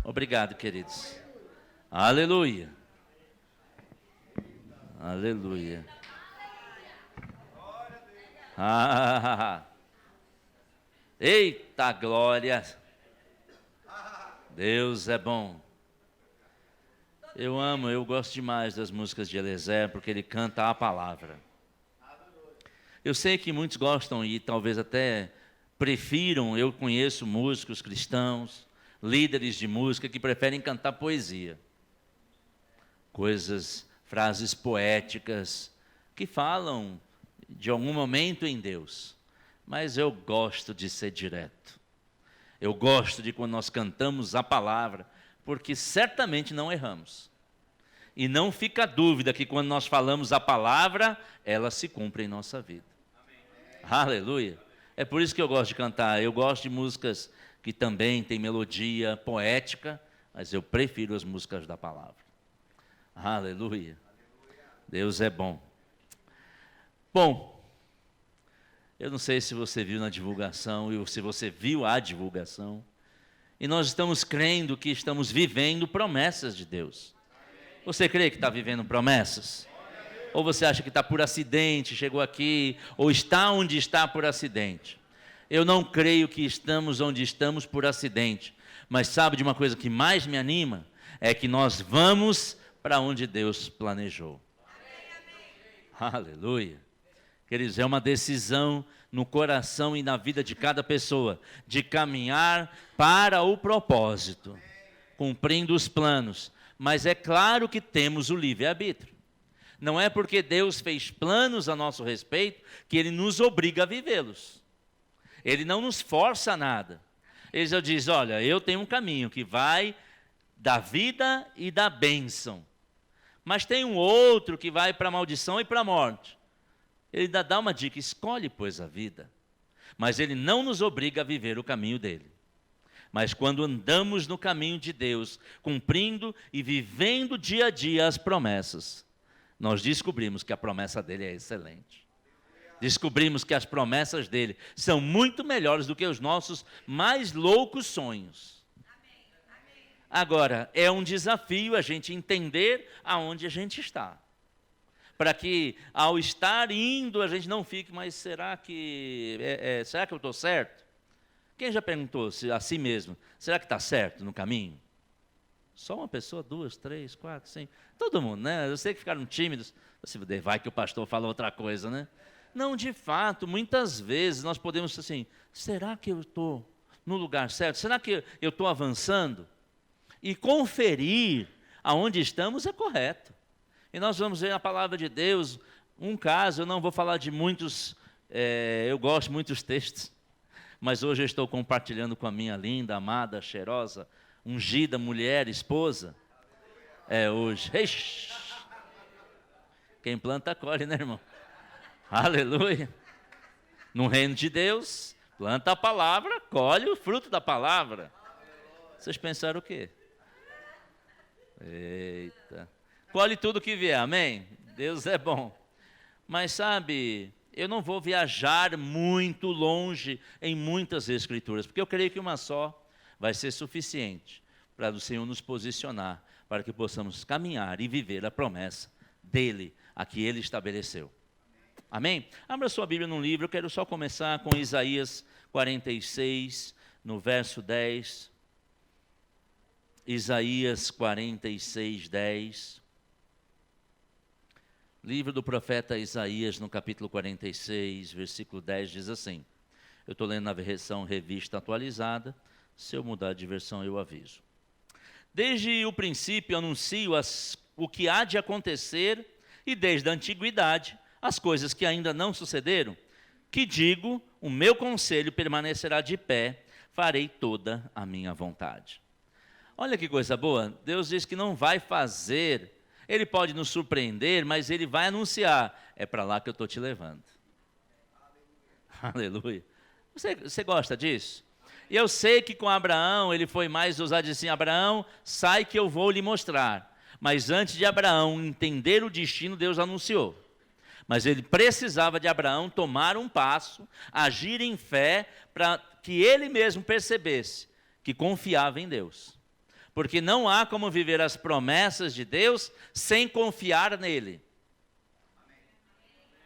Obrigado, queridos. Aleluia. Aleluia. Eita glória. Deus é bom. Eu gosto demais das músicas de Eliezer, porque ele canta a palavra. Eu sei que muitos gostam e talvez até prefiram, eu conheço músicos cristãos, líderes de música que preferem cantar poesia. Frases poéticas, que falam de algum momento em Deus. Mas eu gosto de ser direto. Eu gosto de quando nós cantamos a palavra, porque certamente não erramos. E não fica dúvida que quando nós falamos a palavra, ela se cumpre em nossa vida. Amém. Aleluia. É por isso que eu gosto de cantar. Eu gosto de músicas que também têm melodia poética, mas eu prefiro as músicas da palavra. Aleluia. Deus é bom. Bom, eu não sei se você viu na divulgação, ou se você viu a divulgação, e nós estamos crendo que estamos vivendo promessas de Deus. Você crê que está vivendo promessas? Ou você acha que está por acidente, chegou aqui, ou está onde está por acidente? Eu não creio que estamos onde estamos por acidente, mas sabe de uma coisa que mais me anima? É que nós vamos para onde Deus planejou. Aleluia. Queridos, é uma decisão no coração e na vida de cada pessoa, de caminhar para o propósito, cumprindo os planos. Mas é claro que temos o livre-arbítrio. Não é porque Deus fez planos a nosso respeito que Ele nos obriga a vivê-los. Ele não nos força a nada. Ele já diz, olha, eu tenho um caminho que vai da vida e da bênção. Mas tem um outro que vai para a maldição e para a morte. Ele ainda dá uma dica, escolhe, pois, a vida. Mas Ele não nos obriga a viver o caminho dele. Mas quando andamos no caminho de Deus, cumprindo e vivendo dia a dia as promessas, nós descobrimos que a promessa dele é excelente. Descobrimos que as promessas dele são muito melhores do que os nossos mais loucos sonhos. Agora, é um desafio a gente entender aonde a gente está. Para que, ao estar indo, a gente não fique, mas será que eu estou certo? Quem já perguntou a si mesmo, será que está certo no caminho? Só uma pessoa, 2, 3, 4, 5, todo mundo, né? Eu sei que ficaram tímidos, vai que o pastor fala outra coisa, né? Não, de fato, muitas vezes nós podemos assim, será que eu estou no lugar certo? Será que eu estou avançando? E conferir aonde estamos é correto. E nós vamos ver na palavra de Deus, um caso, eu não vou falar de muitos, eu gosto de muitos textos, mas hoje eu estou compartilhando com a minha linda, amada, cheirosa, ungida mulher, esposa. Hoje. Eish. Quem planta, colhe, né, irmão? Aleluia. No reino de Deus, planta a palavra, colhe o fruto da palavra. Vocês pensaram o quê? Eita. Colhe tudo que vier, amém? Deus é bom. Mas sabe, eu não vou viajar muito longe em muitas escrituras, porque eu creio que uma só vai ser suficiente para o Senhor nos posicionar, para que possamos caminhar e viver a promessa dEle, a que Ele estabeleceu. Amém? Abra sua Bíblia num livro, eu quero só começar com Isaías 46, no verso 10. Isaías 46, 10. Livro do profeta Isaías, no capítulo 46, versículo 10, diz assim. Eu estou lendo na versão revista atualizada. Se eu mudar de versão, eu aviso. Desde o princípio anuncio o que há de acontecer, e desde a antiguidade, as coisas que ainda não sucederam, que digo, o meu conselho permanecerá de pé, farei toda a minha vontade. Olha que coisa boa, Deus diz que não vai fazer, Ele pode nos surpreender, mas Ele vai anunciar, é para lá que eu estou te levando. Aleluia. Você gosta disso? E eu sei que com Abraão, ele foi mais ousado, disse assim, Abraão, sai que eu vou lhe mostrar. Mas antes de Abraão entender o destino, Deus anunciou. Mas ele precisava de Abraão tomar um passo, agir em fé, para que ele mesmo percebesse que confiava em Deus. Porque não há como viver as promessas de Deus sem confiar nele.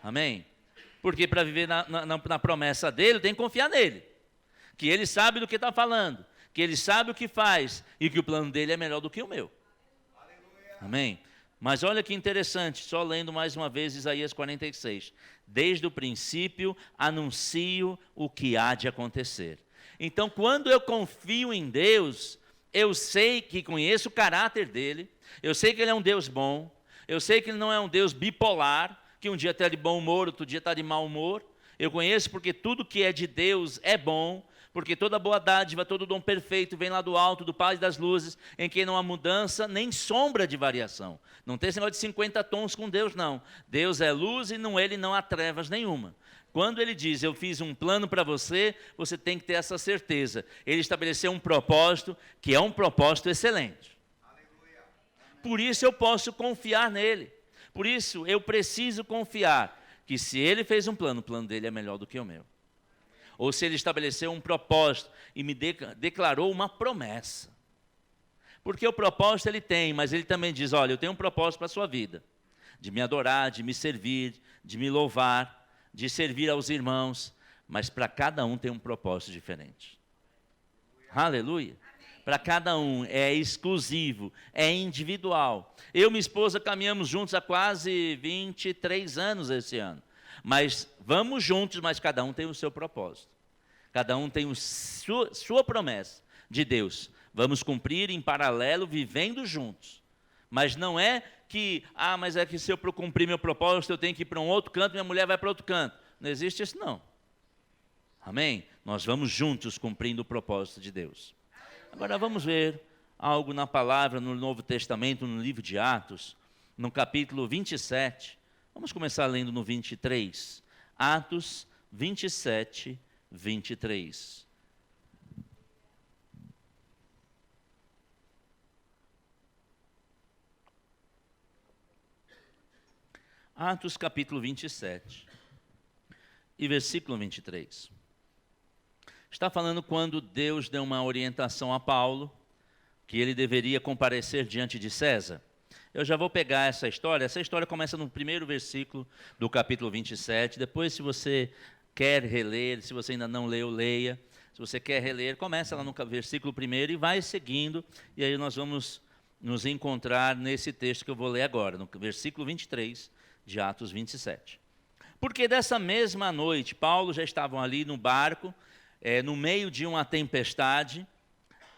Amém? Porque para viver na promessa dele, tem que confiar nele. Que ele sabe do que está falando, que ele sabe o que faz e que o plano dele é melhor do que o meu. Amém? Mas olha que interessante, só lendo mais uma vez Isaías 46. Desde o princípio anuncio o que há de acontecer. Então, quando eu confio em Deus, eu sei que conheço o caráter dele, eu sei que ele é um Deus bom, eu sei que ele não é um Deus bipolar, que um dia está de bom humor, outro dia está de mau humor. Eu conheço porque tudo que é de Deus é bom, porque toda boa dádiva, todo dom perfeito vem lá do alto, do Pai das luzes, em quem não há mudança, nem sombra de variação. Não tem esse negócio de 50 tons com Deus, não. Deus é luz e nele não há trevas nenhuma. Quando ele diz, eu fiz um plano para você, você tem que ter essa certeza. Ele estabeleceu um propósito, que é um propósito excelente. Por isso eu posso confiar nele. Por isso eu preciso confiar que se ele fez um plano, o plano dele é melhor do que o meu. Ou se ele estabeleceu um propósito e me declarou uma promessa. Porque o propósito ele tem, mas ele também diz, olha, eu tenho um propósito para a sua vida. De me adorar, de me servir, de me louvar, de servir aos irmãos. Mas para cada um tem um propósito diferente. Aleluia. Para cada um é exclusivo, é individual. Eu e minha esposa caminhamos juntos há quase 23 anos esse ano. Mas vamos juntos, mas cada um tem o seu propósito. Cada um tem sua promessa de Deus. Vamos cumprir em paralelo, vivendo juntos. Mas não é que, mas é que se eu cumprir meu propósito, eu tenho que ir para um outro canto, minha mulher vai para outro canto. Não existe isso não. Amém? Nós vamos juntos cumprindo o propósito de Deus. Agora vamos ver algo na palavra, no Novo Testamento, no livro de Atos, no capítulo 27. Vamos começar lendo no 23. Atos 27, 23. Atos capítulo 27 e versículo 23. Está falando quando Deus deu uma orientação a Paulo, que ele deveria comparecer diante de César. Eu já vou pegar essa história começa no primeiro versículo do capítulo 27, depois se você quer reler, se você ainda não leu, leia. Se você quer reler, começa lá no versículo 1 e vai seguindo, e aí nós vamos nos encontrar nesse texto que eu vou ler agora, no versículo 23 de Atos 27. Porque dessa mesma noite, Paulo já estavam ali no barco, no meio de uma tempestade,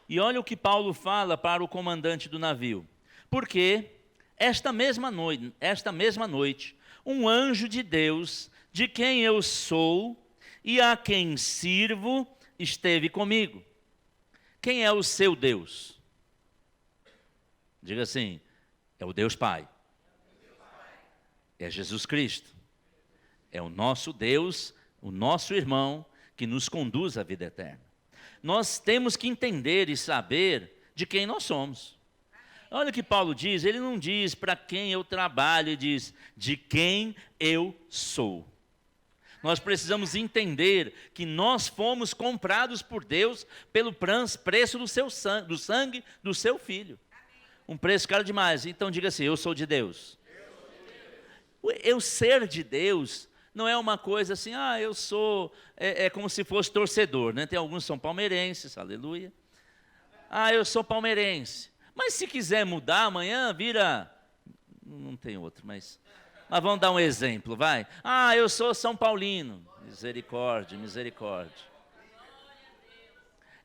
e olha o que Paulo fala para o comandante do navio. Porque esta mesma noite, um anjo de Deus, de quem eu sou e a quem sirvo, esteve comigo. Quem é o seu Deus? Diga assim, é o Deus Pai. É Jesus Cristo. É o nosso Deus, o nosso irmão, que nos conduz à vida eterna. Nós temos que entender e saber de quem nós somos. Olha o que Paulo diz, ele não diz para quem eu trabalho, ele diz de quem eu sou. Nós precisamos entender que nós fomos comprados por Deus pelo preço do sangue do seu Filho. Um preço caro demais, então diga assim, eu sou de Deus. Eu ser de Deus não é uma coisa assim, eu sou, é como se fosse torcedor, né? Tem alguns que são palmeirenses, aleluia. Eu sou palmeirense. Mas se quiser mudar amanhã, vira, não tem outro, mas vamos dar um exemplo, vai. Eu sou São Paulino, misericórdia, misericórdia.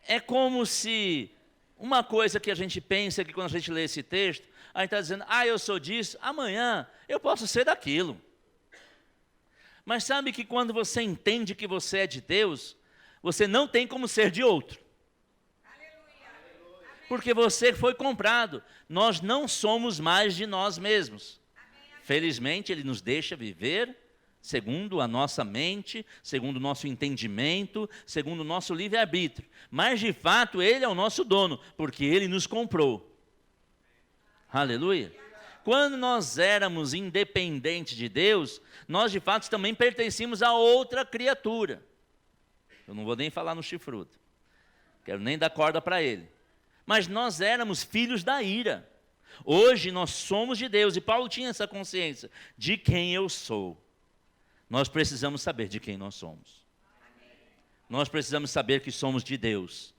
É como se, uma coisa que a gente pensa, que quando a gente lê esse texto, a gente está dizendo, eu sou disso, amanhã eu posso ser daquilo. Mas sabe que quando você entende que você é de Deus, você não tem como ser de outro. Porque você foi comprado. Nós não somos mais de nós mesmos. Felizmente, Ele nos deixa viver segundo a nossa mente, segundo o nosso entendimento, segundo o nosso livre-arbítrio. Mas, de fato, Ele é o nosso dono, porque Ele nos comprou. Aleluia. Quando nós éramos independentes de Deus, nós, de fato, também pertencíamos a outra criatura. Eu não vou nem falar no chifrudo. Quero nem dar corda para ele. Mas nós éramos filhos da ira. Hoje nós somos de Deus. E Paulo tinha essa consciência de quem eu sou. Nós precisamos saber de quem nós somos. Nós precisamos saber que somos de Deus.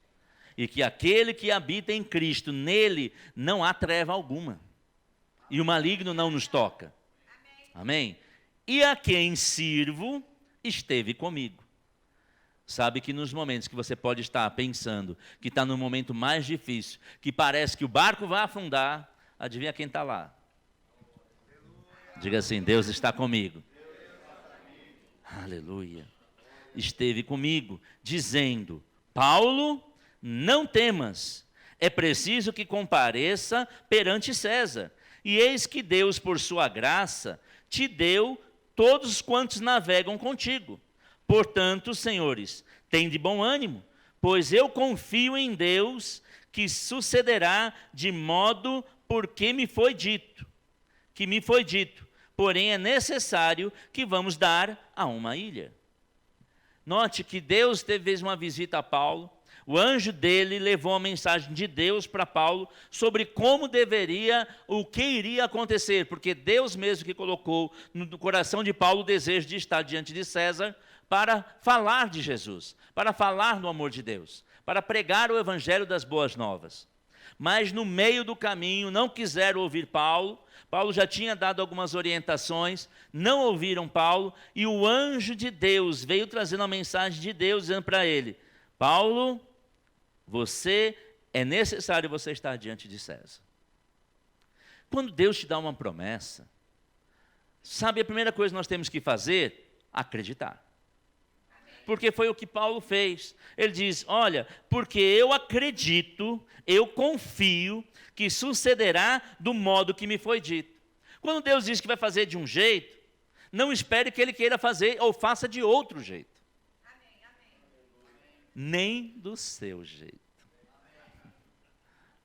E que aquele que habita em Cristo, nele não há treva alguma. E o maligno não nos toca. Amém? E a quem sirvo esteve comigo. Sabe que nos momentos que você pode estar pensando que está no momento mais difícil, que parece que o barco vai afundar, adivinha quem está lá? Diga assim: Deus está comigo. Aleluia. Esteve comigo, dizendo: Paulo, não temas, é preciso que compareça perante César. E eis que Deus, por sua graça, te deu todos quantos navegam contigo. Portanto, senhores, tende bom ânimo, pois eu confio em Deus que sucederá de modo porque me foi dito. Porém é necessário que vamos dar a uma ilha. Note que Deus fez uma visita a Paulo. O anjo dele levou a mensagem de Deus para Paulo sobre como o que iria acontecer, porque Deus mesmo que colocou no coração de Paulo o desejo de estar diante de César para falar de Jesus, para falar do amor de Deus, para pregar o evangelho das boas novas. Mas no meio do caminho não quiseram ouvir Paulo. Paulo já tinha dado algumas orientações, não ouviram Paulo, e o anjo de Deus veio trazendo a mensagem de Deus, dizendo para ele: Paulo, é necessário você estar diante de César. Quando Deus te dá uma promessa, sabe a primeira coisa que nós temos que fazer? Acreditar. Porque foi o que Paulo fez. Ele diz: olha, porque eu acredito, eu confio que sucederá do modo que me foi dito. Quando Deus diz que vai fazer de um jeito, não espere que Ele queira fazer ou faça de outro jeito. Nem do seu jeito.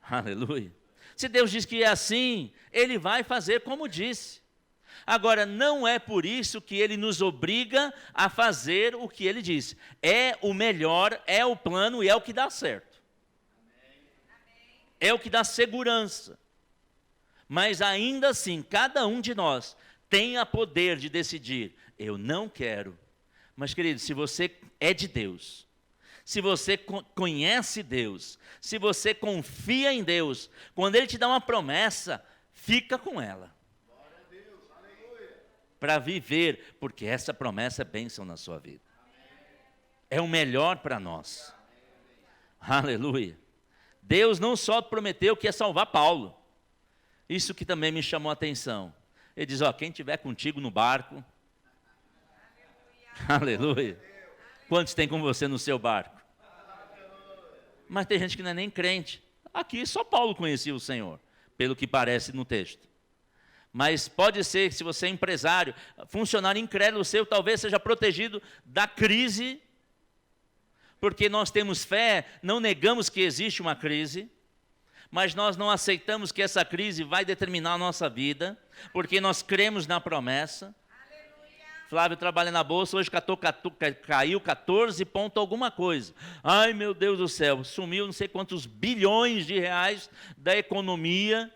Aleluia. Se Deus diz que é assim, Ele vai fazer como disse. Agora, não é por isso que Ele nos obriga a fazer o que Ele disse. É o melhor, é o plano e é o que dá certo. É o que dá segurança. Mas ainda assim, cada um de nós tem a poder de decidir: eu não quero. Mas, querido, se você é de Deus, se você conhece Deus, se você confia em Deus, quando Ele te dá uma promessa, fica com ela. Para viver, porque essa promessa é bênção na sua vida. É o melhor para nós. Aleluia. Deus não só prometeu que ia salvar Paulo. Isso que também me chamou a atenção. Ele diz: ó, quem estiver contigo no barco. Aleluia. Quantos tem com você no seu barco? Mas tem gente que não é nem crente. Aqui só Paulo conhecia o Senhor, pelo que parece no texto. Mas pode ser que, se você é empresário, funcionário incrédulo seu, talvez seja protegido da crise, porque nós temos fé, não negamos que existe uma crise, mas nós não aceitamos que essa crise vai determinar a nossa vida, porque nós cremos na promessa. Flávio trabalha na bolsa, hoje caiu 14 ponto alguma coisa. Ai, meu Deus do céu, sumiu não sei quantos bilhões de reais da economia.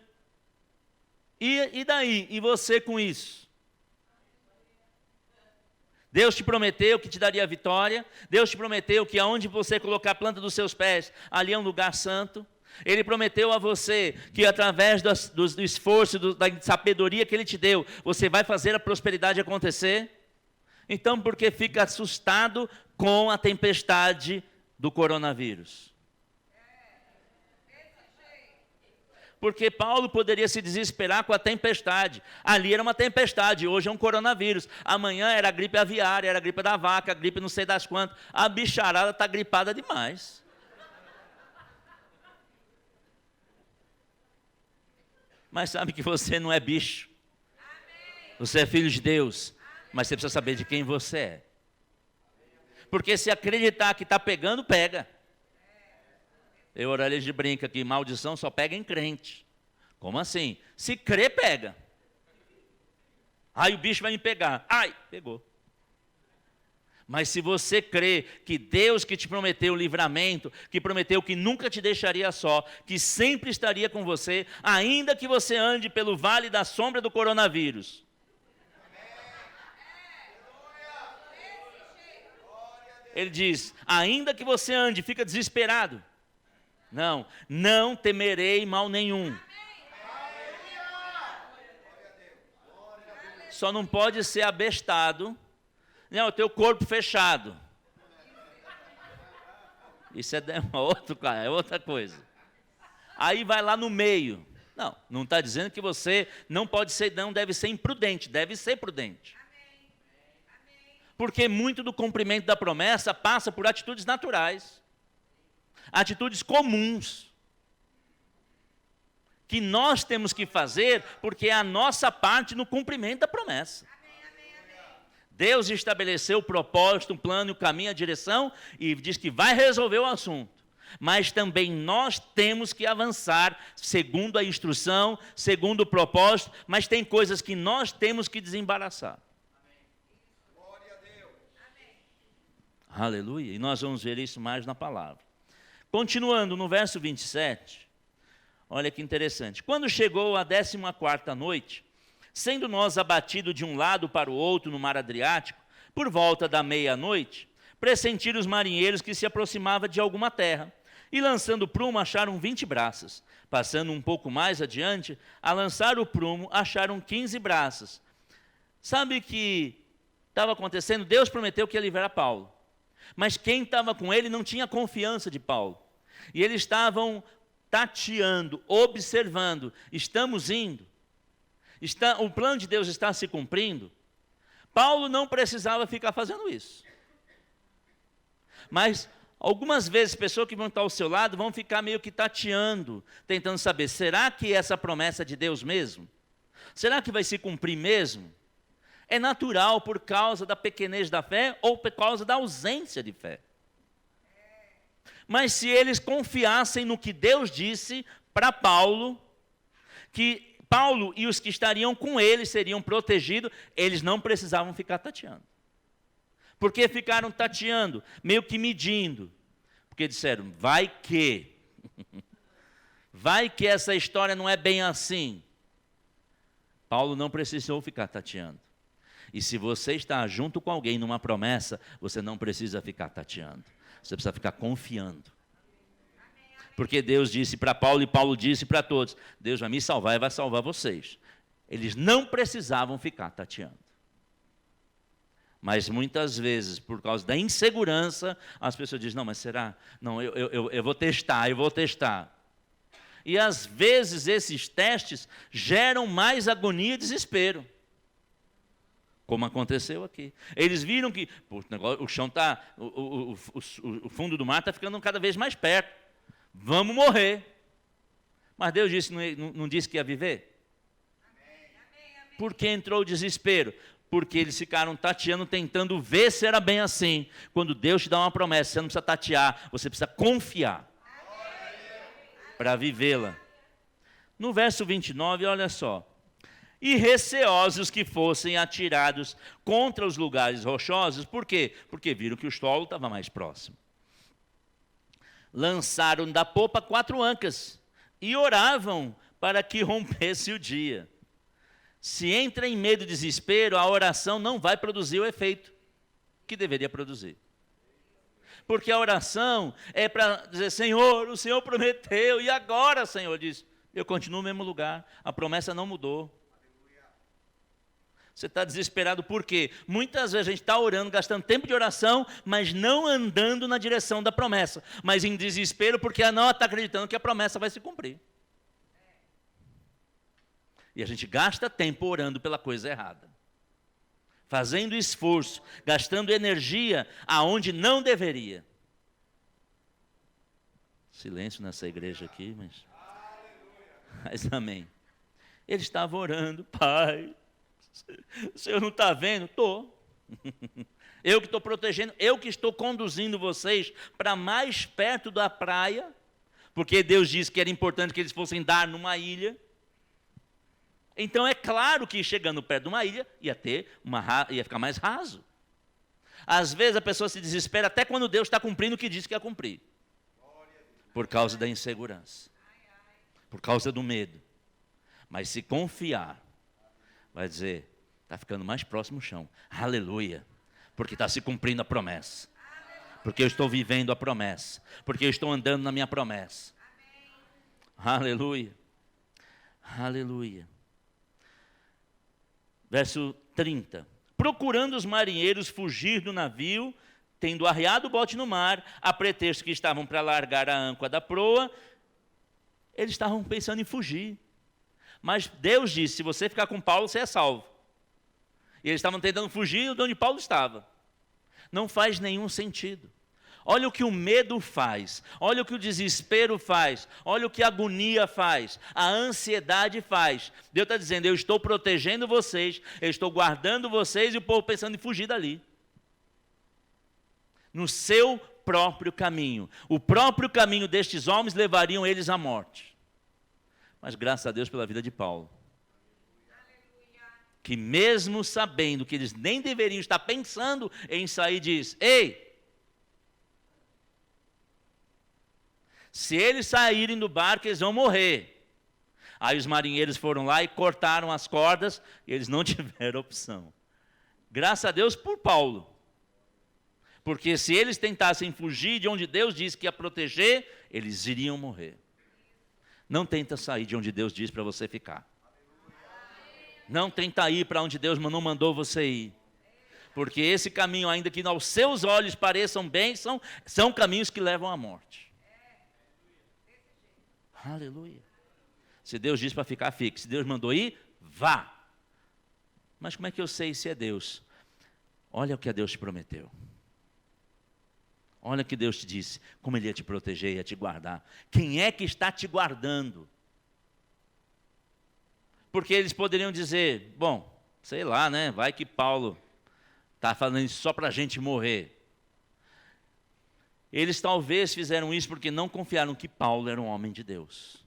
E daí? E você com isso? Deus te prometeu que te daria vitória. Deus te prometeu que aonde você colocar a planta dos seus pés, ali é um lugar santo. Ele prometeu a você que através do esforço, da sabedoria que Ele te deu, você vai fazer a prosperidade acontecer. Então, por que fica assustado com a tempestade do coronavírus? Porque Paulo poderia se desesperar com a tempestade. Ali era uma tempestade, hoje é um coronavírus. Amanhã era a gripe aviária, era a gripe da vaca, a gripe não sei das quantas. A bicharada está gripada demais. Mas sabe que você não é bicho. Você é filho de Deus. Mas você precisa saber de quem você é. Porque se acreditar que está pegando, pega. Eu, Orelhas de brinca que maldição só pega em crente. Como assim? Se crê, pega. Aí o bicho vai me pegar. Ai, pegou. Mas se você crê que Deus que te prometeu o livramento, que prometeu que nunca te deixaria só, que sempre estaria com você, ainda que você ande pelo vale da sombra do coronavírus. Ele diz, ainda que você ande, fica desesperado. Não temerei mal nenhum. Só não pode ser abestado. Não, o teu corpo fechado. Isso é outra coisa. Aí vai lá no meio. Não está dizendo que você não deve ser imprudente, deve ser prudente. Porque muito do cumprimento da promessa passa por atitudes naturais, atitudes comuns, que nós temos que fazer, porque é a nossa parte no cumprimento da promessa. Deus estabeleceu o propósito, o plano, o caminho, a direção, e diz que vai resolver o assunto. Mas também nós temos que avançar, segundo a instrução, segundo o propósito, mas tem coisas que nós temos que desembaraçar. Glória a Deus. Aleluia. E nós vamos ver isso mais na palavra. Continuando no verso 27, olha que interessante. Quando chegou a 14ª noite, sendo nós abatidos de um lado para o outro no mar Adriático, por volta da meia-noite, pressentiram os marinheiros que se aproximava de alguma terra, e lançando o prumo acharam 20 braças. Passando um pouco mais adiante, a lançar o prumo acharam 15 braças. Sabe o que estava acontecendo? Deus prometeu que ia livrar Paulo, mas quem estava com ele não tinha confiança de Paulo, e eles estavam tateando, observando, estamos indo? O plano de Deus está se cumprindo? Paulo não precisava ficar fazendo isso. Mas algumas vezes pessoas que vão estar ao seu lado vão ficar meio que tateando, tentando saber, será que essa promessa é de Deus mesmo? Será que vai se cumprir mesmo? É natural por causa da pequenez da fé ou por causa da ausência de fé. Mas se eles confiassem no que Deus disse para Paulo, que Paulo e os que estariam com ele seriam protegidos, eles não precisavam ficar tateando. Por que ficaram tateando? Meio que medindo. Porque disseram, vai que essa história não é bem assim. Paulo não precisou ficar tateando. E se você está junto com alguém numa promessa, você não precisa ficar tateando. Você precisa ficar confiando. Porque Deus disse para Paulo e Paulo disse para todos, Deus vai me salvar e vai salvar vocês. Eles não precisavam ficar tateando. Mas muitas vezes, por causa da insegurança, as pessoas dizem, não, mas será? Não, eu vou testar. E às vezes esses testes geram mais agonia e desespero. Como aconteceu aqui. Eles viram que o chão está, o fundo do mar está ficando cada vez mais perto. Vamos morrer. Mas Deus não disse que ia viver? Por que entrou o desespero? Porque eles ficaram tateando, tentando ver se era bem assim. Quando Deus te dá uma promessa, você não precisa tatear, você precisa confiar para vivê-la. No verso 29, olha só. E receosos que fossem atirados contra os lugares rochosos. Por quê? Porque viram que o solo estava mais próximo. Lançaram da popa 4 ancas e oravam para que rompesse o dia. Se entra em medo e desespero, a oração não vai produzir o efeito que deveria produzir. Porque a oração é para dizer, Senhor, o Senhor prometeu, e agora, Senhor, diz, eu continuo no mesmo lugar, a promessa não mudou. Você está desesperado por quê? Muitas vezes a gente está orando, gastando tempo de oração, mas não andando na direção da promessa. Mas em desespero porque não está acreditando que a promessa vai se cumprir. E a gente gasta tempo orando pela coisa errada. Fazendo esforço, gastando energia aonde não deveria. Silêncio nessa igreja aqui, mas amém. Ele estava orando, Pai, o Senhor não está vendo? Estou. Eu que estou protegendo, eu que estou conduzindo vocês para mais perto da praia, porque Deus disse que era importante que eles fossem dar numa ilha. Então é claro que chegando perto de uma ilha ia ficar mais raso. Às vezes a pessoa se desespera até quando Deus está cumprindo o que disse que ia cumprir. Por causa da insegurança. Por causa do medo. Mas se confiar, vai dizer, está ficando mais próximo o chão. Aleluia. Porque está se cumprindo a promessa. Porque eu estou vivendo a promessa. Porque eu estou andando na minha promessa. Aleluia. Aleluia. Verso 30. Procurando os marinheiros fugir do navio, tendo arriado o bote no mar, a pretexto que estavam para largar a âncora da proa, eles estavam pensando em fugir. Mas Deus disse, se você ficar com Paulo, você é salvo. E eles estavam tentando fugir de onde Paulo estava. Não faz nenhum sentido. Olha o que o medo faz, olha o que o desespero faz, olha o que a agonia faz, a ansiedade faz. Deus está dizendo, eu estou protegendo vocês, eu estou guardando vocês, e o povo pensando em fugir dali. No seu próprio caminho. O próprio caminho destes homens levariam eles à morte. Mas graças a Deus pela vida de Paulo. Que mesmo sabendo que eles nem deveriam estar pensando em sair, diz, ei, se eles saírem do barco, eles vão morrer. Aí os marinheiros foram lá e cortaram as cordas, e eles não tiveram opção. Graças a Deus por Paulo. Porque se eles tentassem fugir de onde Deus disse que ia proteger, eles iriam morrer. Não tenta sair de onde Deus diz para você ficar. Não tenta ir para onde Deus não mandou você ir. Porque esse caminho, ainda que aos seus olhos pareçam bem, são caminhos que levam à morte. Aleluia. Se Deus diz para ficar, fique. Se Deus mandou ir, vá. Mas como é que eu sei se é Deus? Olha o que Deus te prometeu. Olha o que Deus te disse. Como Ele ia te proteger, ia te guardar. Quem é que está te guardando? Porque eles poderiam dizer, bom, sei lá, né? Vai que Paulo está falando isso só para a gente morrer. Eles talvez fizeram isso porque não confiaram que Paulo era um homem de Deus.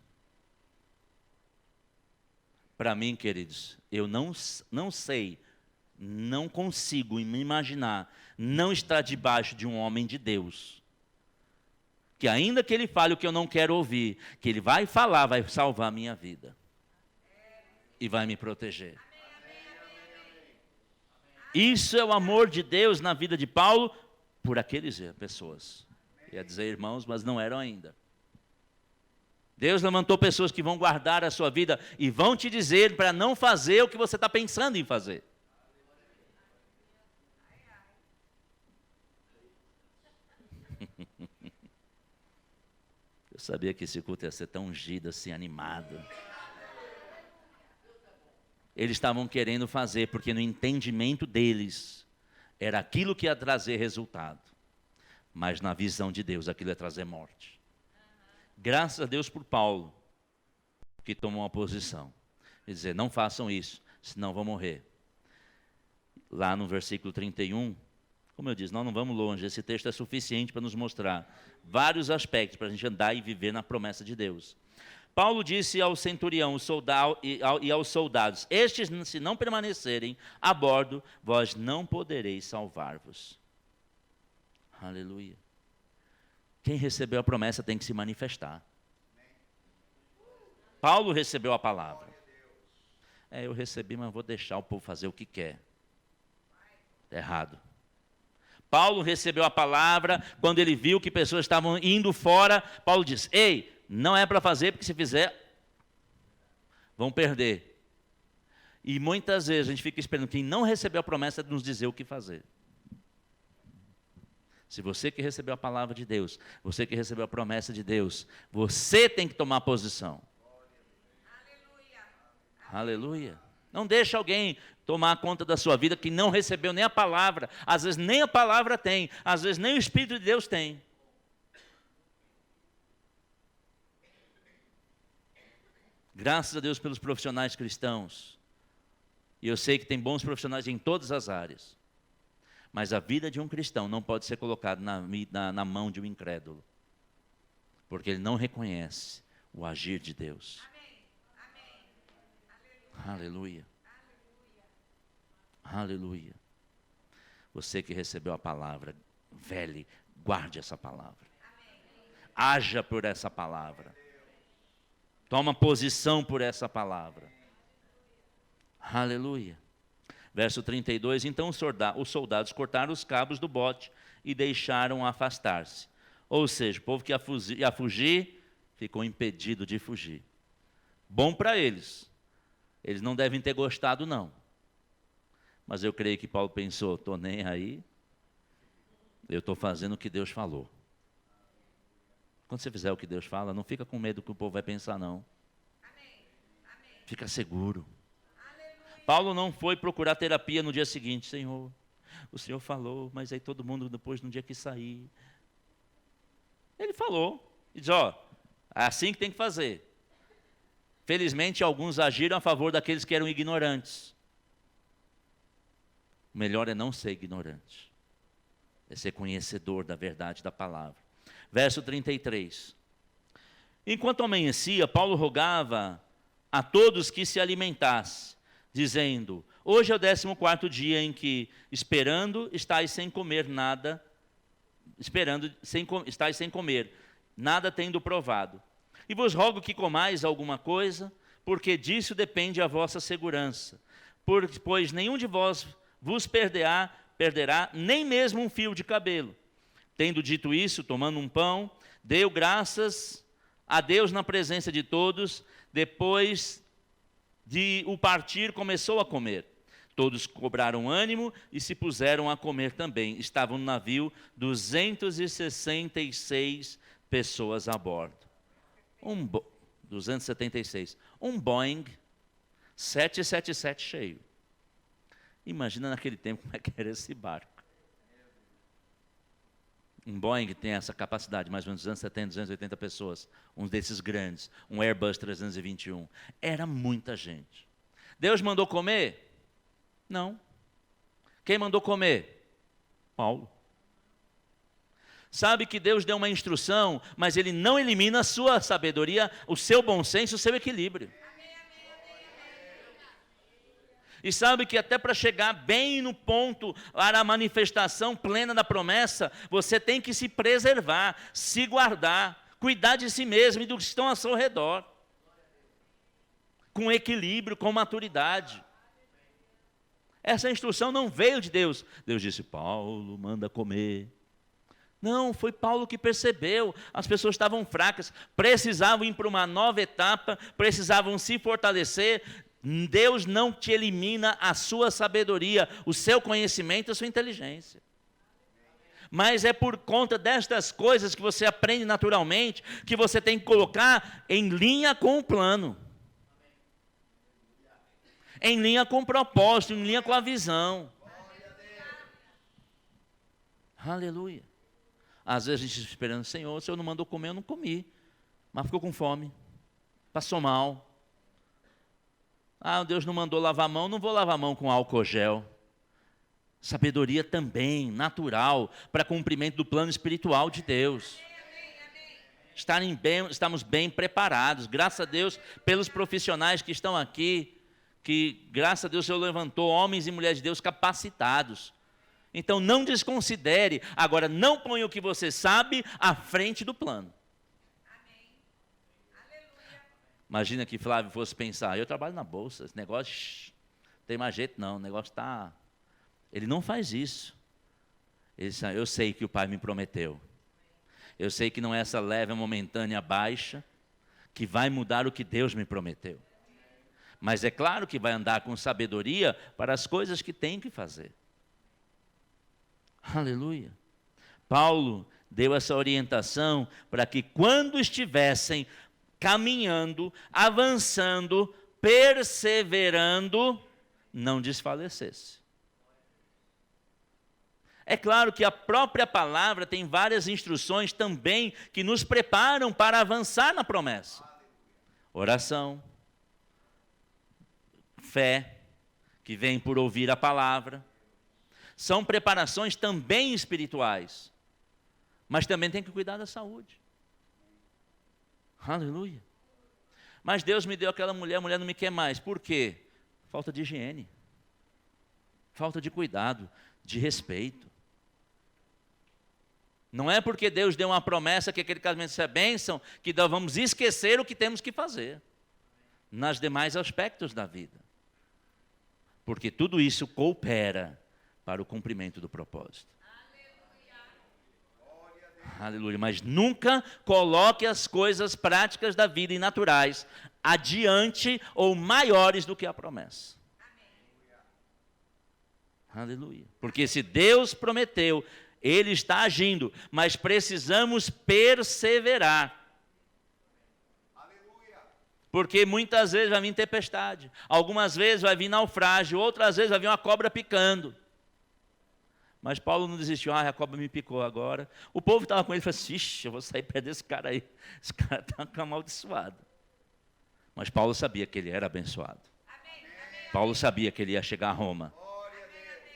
Para mim, queridos, eu não sei, não consigo me imaginar não estar debaixo de um homem de Deus. Que ainda que ele fale o que eu não quero ouvir, que ele vai falar, vai salvar a minha vida. E vai me proteger. Isso é o amor de Deus na vida de Paulo por aqueles pessoas. Ia dizer irmãos, mas não eram ainda. Deus levantou pessoas que vão guardar a sua vida e vão te dizer para não fazer o que você está pensando em fazer. Eu sabia que esse culto ia ser tão ungido, assim, animado. Eles estavam querendo fazer, porque no entendimento deles, era aquilo que ia trazer resultado. Mas na visão de Deus, aquilo ia trazer morte. Graças a Deus por Paulo, que tomou uma posição. Ele dizer, não façam isso, senão vão morrer. Lá no versículo 31, como eu disse, nós não vamos longe, esse texto é suficiente para nos mostrar vários aspectos, para a gente andar e viver na promessa de Deus. Paulo disse ao centurião e aos soldados, estes se não permanecerem a bordo, vós não podereis salvar-vos. Aleluia. Quem recebeu a promessa tem que se manifestar. Paulo recebeu a palavra. Eu recebi, mas vou deixar o povo fazer o que quer. Errado. Paulo recebeu a palavra, quando ele viu que pessoas estavam indo fora, Paulo disse, ei, não é para fazer, porque se fizer, vão perder. E muitas vezes a gente fica esperando quem não recebeu a promessa de nos dizer o que fazer. Se você que recebeu a palavra de Deus, você que recebeu a promessa de Deus, você tem que tomar posição. Aleluia. Aleluia. Não deixe alguém tomar conta da sua vida que não recebeu nem a palavra. Às vezes nem a palavra tem, às vezes nem o Espírito de Deus tem. Graças a Deus pelos profissionais cristãos. E eu sei que tem bons profissionais em todas as áreas. Mas a vida de um cristão não pode ser colocada na mão de um incrédulo. Porque ele não reconhece o agir de Deus. Amém. Aleluia. Aleluia. Você que recebeu a palavra, vele, guarde essa palavra. Haja por essa palavra. Toma posição por essa palavra. Aleluia. Verso 32, então os soldados cortaram os cabos do bote e deixaram afastar-se. Ou seja, o povo que ia fugir, ficou impedido de fugir. Bom para eles. Eles não devem ter gostado, não. Mas eu creio que Paulo pensou, estou nem aí, eu estou fazendo o que Deus falou. Quando você fizer o que Deus fala, não fica com medo do que o povo vai pensar, não. Fica seguro. Paulo não foi procurar terapia no dia seguinte. Senhor, o Senhor falou, mas aí todo mundo depois no dia que sair. Ele falou. E diz, é assim que tem que fazer. Felizmente, alguns agiram a favor daqueles que eram ignorantes. O melhor é não ser ignorante. É ser conhecedor da verdade da palavra. Verso 33. Enquanto amanhecia, Paulo rogava a todos que se alimentassem, dizendo, hoje é o 14º dia em que, estáis sem comer, nada tendo provado. E vos rogo que comais alguma coisa, porque disso depende a vossa segurança. Pois nenhum de vós vos perderá nem mesmo um fio de cabelo. Tendo dito isso, tomando um pão, deu graças a Deus na presença de todos, depois de o partir, começou a comer. Todos cobraram ânimo e se puseram a comer também. Estavam no navio 266 pessoas a bordo. 276. Um Boeing 777 cheio. Imagina naquele tempo como é que era esse barco. Um Boeing tem essa capacidade, mais ou menos 270, 280 pessoas. Um desses grandes, um Airbus 321. Era muita gente. Deus mandou comer? Não. Quem mandou comer? Paulo. Sabe que Deus deu uma instrução, mas Ele não elimina a sua sabedoria, o seu bom senso, o seu equilíbrio. E sabe que até para chegar bem no ponto, para a manifestação plena da promessa, você tem que se preservar, se guardar, cuidar de si mesmo e dos que estão ao seu redor. Com equilíbrio, com maturidade. Essa instrução não veio de Deus. Deus disse, Paulo, manda comer. Não, foi Paulo que percebeu, as pessoas estavam fracas, precisavam ir para uma nova etapa, precisavam se fortalecer. Deus não te elimina a sua sabedoria, o seu conhecimento, a sua inteligência. Mas é por conta destas coisas que você aprende naturalmente, que você tem que colocar em linha com o plano. Em linha com o propósito, em linha com a visão. Aleluia. Às vezes a gente está esperando, Senhor, o Senhor não mandou comer, eu não comi. Mas ficou com fome, passou mal. Deus não mandou lavar a mão, não vou lavar a mão com álcool gel. Sabedoria também, natural, para cumprimento do plano espiritual de Deus. Estamos bem preparados, graças a Deus, pelos profissionais que estão aqui, que graças a Deus o Senhor levantou homens e mulheres de Deus capacitados. Então não desconsidere, agora não ponha o que você sabe à frente do plano. Imagina que Flávio fosse pensar, eu trabalho na bolsa, esse negócio, tem mais jeito não, o negócio está... Ele não faz isso. Ele diz, eu sei que o Pai me prometeu. Eu sei que não é essa leve momentânea baixa que vai mudar o que Deus me prometeu. Mas é claro que vai andar com sabedoria para as coisas que tem que fazer. Aleluia. Paulo deu essa orientação para que quando estivessem caminhando, avançando, perseverando, não desfalecesse. É claro que a própria palavra tem várias instruções também que nos preparam para avançar na promessa. Oração, fé, que vem por ouvir a palavra, são preparações também espirituais, mas também tem que cuidar da saúde. Aleluia. Mas Deus me deu aquela mulher, a mulher não me quer mais. Por quê? Falta de higiene. Falta de cuidado. de respeito. Não é porque Deus deu uma promessa que aquele casamento é bênção, que nós vamos esquecer o que temos que fazer nos demais aspectos da vida. Porque tudo isso coopera para o cumprimento do propósito. Aleluia. Mas nunca coloque as coisas práticas da vida e naturais adiante ou maiores do que a promessa. Aleluia. Porque se Deus prometeu, Ele está agindo, mas precisamos perseverar. Porque muitas vezes vai vir tempestade, algumas vezes vai vir naufrágio, outras vezes vai vir uma cobra picando. Mas Paulo não desistiu, a cobra me picou agora. O povo estava com ele e falou assim, ixi, eu vou sair perto desse cara aí. Esse cara está amaldiçoado. Mas Paulo sabia que ele era abençoado. Paulo sabia que ele ia chegar a Roma.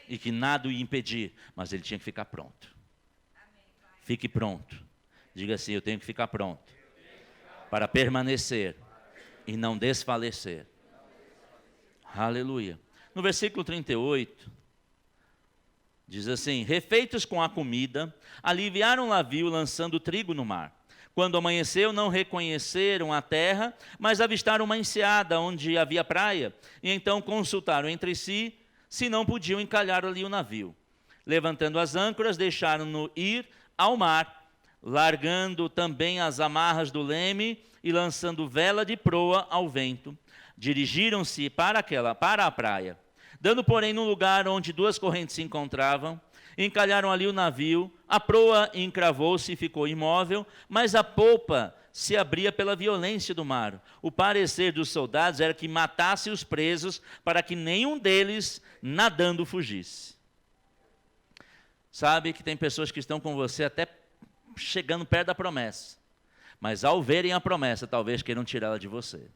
E que nada o ia impedir, mas ele tinha que ficar pronto. Fique pronto. Diga assim, eu tenho que ficar pronto. Para permanecer e não desfalecer. Aleluia. No versículo 38... diz assim, refeitos com a comida, aliviaram o navio lançando trigo no mar. Quando amanheceu, não reconheceram a terra, mas avistaram uma enseada onde havia praia, e então consultaram entre si, se não podiam encalhar ali o navio. Levantando as âncoras, deixaram-no ir ao mar, largando também as amarras do leme e lançando vela de proa ao vento. Dirigiram-se para a praia. Dando, porém, no lugar onde duas correntes se encontravam, encalharam ali o navio, a proa encravou-se e ficou imóvel, mas a polpa se abria pela violência do mar. O parecer dos soldados era que matasse os presos, para que nenhum deles, nadando, fugisse. Sabe que tem pessoas que estão com você até chegando perto da promessa, mas ao verem a promessa, talvez queiram tirá-la de você.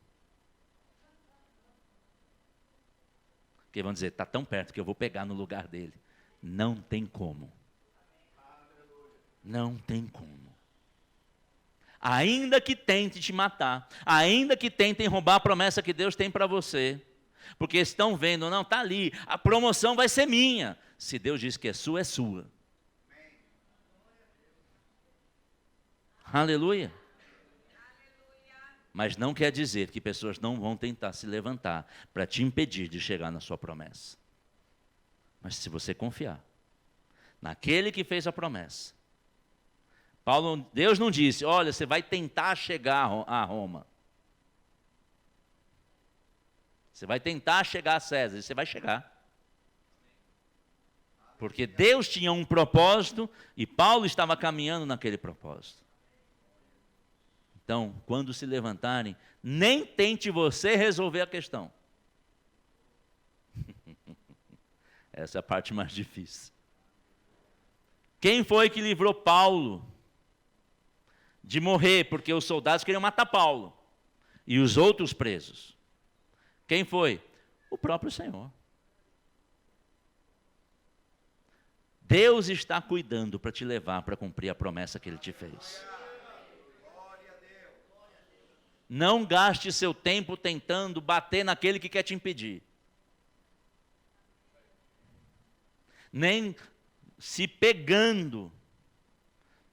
Porque vão dizer, está tão perto que eu vou pegar no lugar dele. Não tem como. Não tem como. Ainda que tente te matar, ainda que tentem roubar a promessa que Deus tem para você, porque estão vendo, não, está ali, a promoção vai ser minha. Se Deus diz que é sua, é sua. Aleluia. Mas não quer dizer que pessoas não vão tentar se levantar para te impedir de chegar na sua promessa. Mas se você confiar naquele que fez a promessa. Deus não disse, olha, você vai tentar chegar a Roma. Você vai tentar chegar a César, você vai chegar. Porque Deus tinha um propósito e Paulo estava caminhando naquele propósito. Então, quando se levantarem, nem tente você resolver a questão. Essa é a parte mais difícil. Quem foi que livrou Paulo de morrer? Porque os soldados queriam matar Paulo. E os outros presos. Quem foi? O próprio Senhor. Deus está cuidando para te levar para cumprir a promessa que Ele te fez. Não gaste seu tempo tentando bater naquele que quer te impedir. Nem se pegando,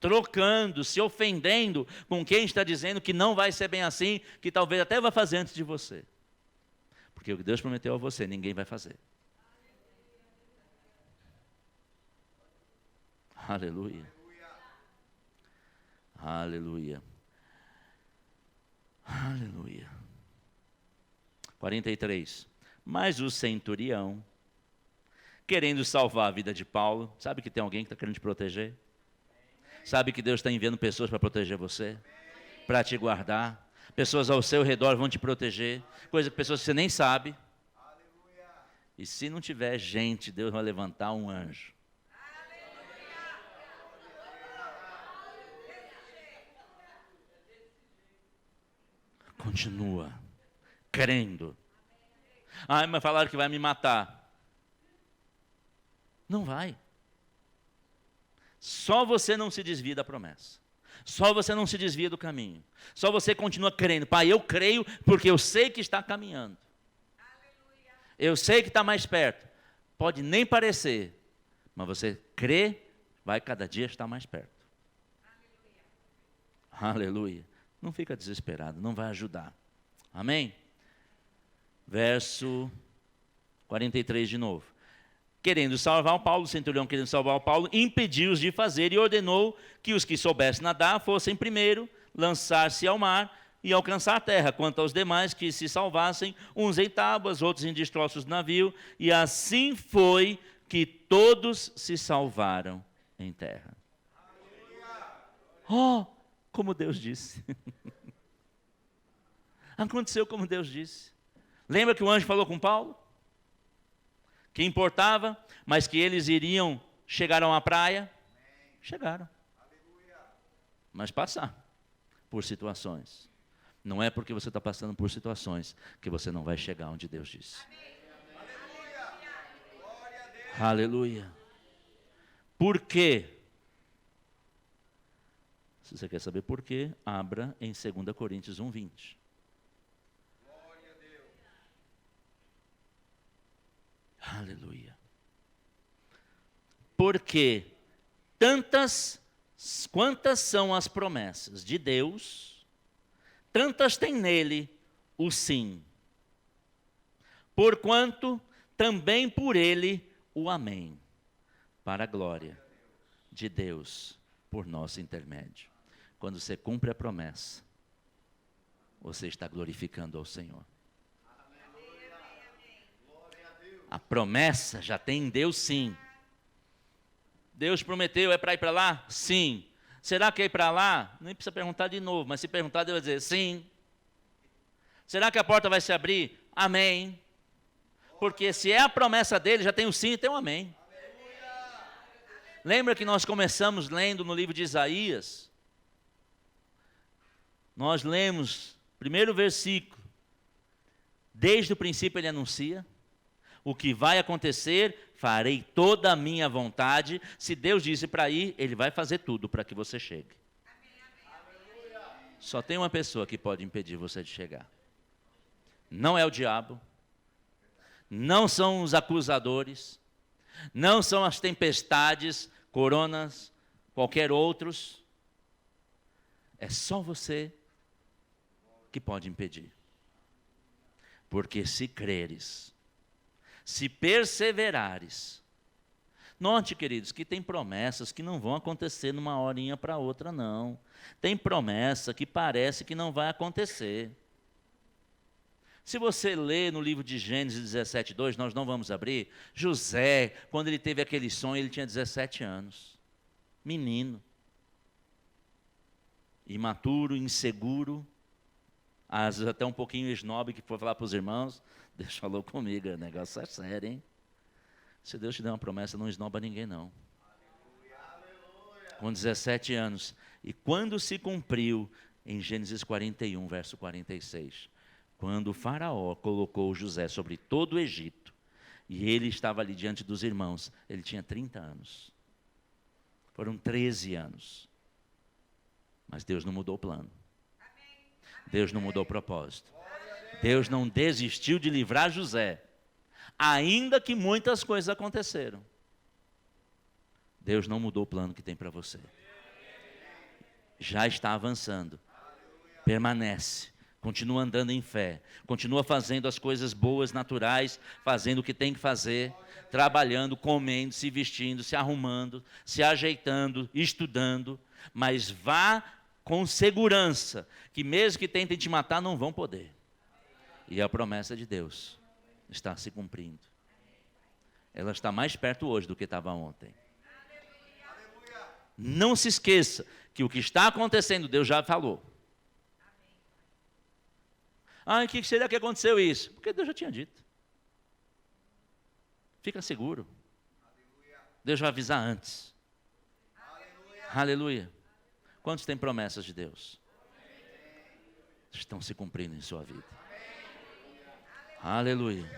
trocando, se ofendendo com quem está dizendo que não vai ser bem assim, que talvez até vai fazer antes de você. Porque o que Deus prometeu a você, ninguém vai fazer. Aleluia. Aleluia. Aleluia. 43. Mas o centurião, querendo salvar a vida de Paulo, sabe que tem alguém que está querendo te proteger? Sabe que Deus está enviando pessoas para proteger você? Para te guardar? Pessoas ao seu redor vão te proteger, coisa que pessoas que você nem sabe. E se não tiver gente, Deus vai levantar um anjo. Continua crendo. Mas falaram que vai me matar. Não vai. Só você não se desvia da promessa. Só você não se desvia do caminho. Só você continua crendo. Pai, eu creio porque eu sei que está caminhando. Eu sei que está mais perto. Pode nem parecer, Mas você crê, vai cada dia estar mais perto. Aleluia. Não fica desesperado, não vai ajudar. Amém? Verso 43 de novo. Querendo salvar o Paulo, o centurião querendo salvar o Paulo, impediu-os de fazer e ordenou que os que soubessem nadar fossem primeiro lançar-se ao mar e alcançar a terra, quanto aos demais que se salvassem, uns em tábuas, outros em destroços do navio, e assim foi que todos se salvaram em terra. Oh, como Deus disse. Aconteceu como Deus disse. Lembra que o anjo falou com Paulo? Que importava, mas que eles chegaram à praia? Chegaram. Mas passar por situações. Não é porque você está passando por situações que você não vai chegar onde Deus disse. Aleluia. Por quê? Se você quer saber por quê, abra em 2 Coríntios 1:20. Aleluia. Porque quantas são as promessas de Deus, tantas tem nele o sim. Porquanto também por ele o amém, para a glória de Deus por nosso intermédio. Quando você cumpre a promessa, você está glorificando ao Senhor. A promessa já tem em Deus, sim. Deus prometeu, é para ir para lá? Sim. Será que é ir para lá? Nem precisa perguntar de novo, mas se perguntar, Deus vai dizer sim. Será que a porta vai se abrir? Amém. Porque se é a promessa dele, já tem o sim e tem o amém. Lembra que nós começamos lendo no livro de Isaías? Nós lemos, primeiro versículo, desde o princípio ele anuncia o que vai acontecer, farei toda a minha vontade. Se Deus disse para ir, ele vai fazer tudo para que você chegue. Só tem uma pessoa que pode impedir você de chegar. Não é o diabo, não são os acusadores, não são as tempestades, coronas, qualquer outros. É só você que pode impedir. Porque se creres, se perseverares. Note, queridos, que tem promessas que não vão acontecer numa horinha para outra, não. Tem promessa que parece que não vai acontecer. Se você ler no livro de Gênesis 17:2, nós não vamos abrir, José, quando ele teve aquele sonho, ele tinha 17 anos. Menino. Imaturo, inseguro, às vezes até um pouquinho esnobe, que foi falar para os irmãos. Deus falou comigo, o negócio é sério, hein? Se Deus te der uma promessa, não esnoba ninguém, não. Com 17 anos. E quando se cumpriu, em Gênesis 41, verso 46, quando o faraó colocou José sobre todo o Egito, e ele estava ali diante dos irmãos, ele tinha 30 anos. Foram 13 anos. Mas Deus não mudou o plano. Deus não mudou o propósito. Deus não desistiu de livrar José, ainda que muitas coisas aconteceram. Deus não mudou o plano que tem para você. Já está avançando. Permanece. Continua andando em fé. Continua fazendo as coisas boas, naturais, fazendo o que tem que fazer, trabalhando, comendo, se vestindo, se arrumando, se ajeitando, estudando, mas vá com segurança, que mesmo que tentem te matar, não vão poder. E a promessa de Deus está se cumprindo. Ela está mais perto hoje do que estava ontem. Não se esqueça que o que está acontecendo, Deus já falou. Ah, o que seria que aconteceu isso? Porque Deus já tinha dito. Fica seguro. Deus vai avisar antes. Aleluia. Quantos têm promessas de Deus? Estão se cumprindo em sua vida. Aleluia.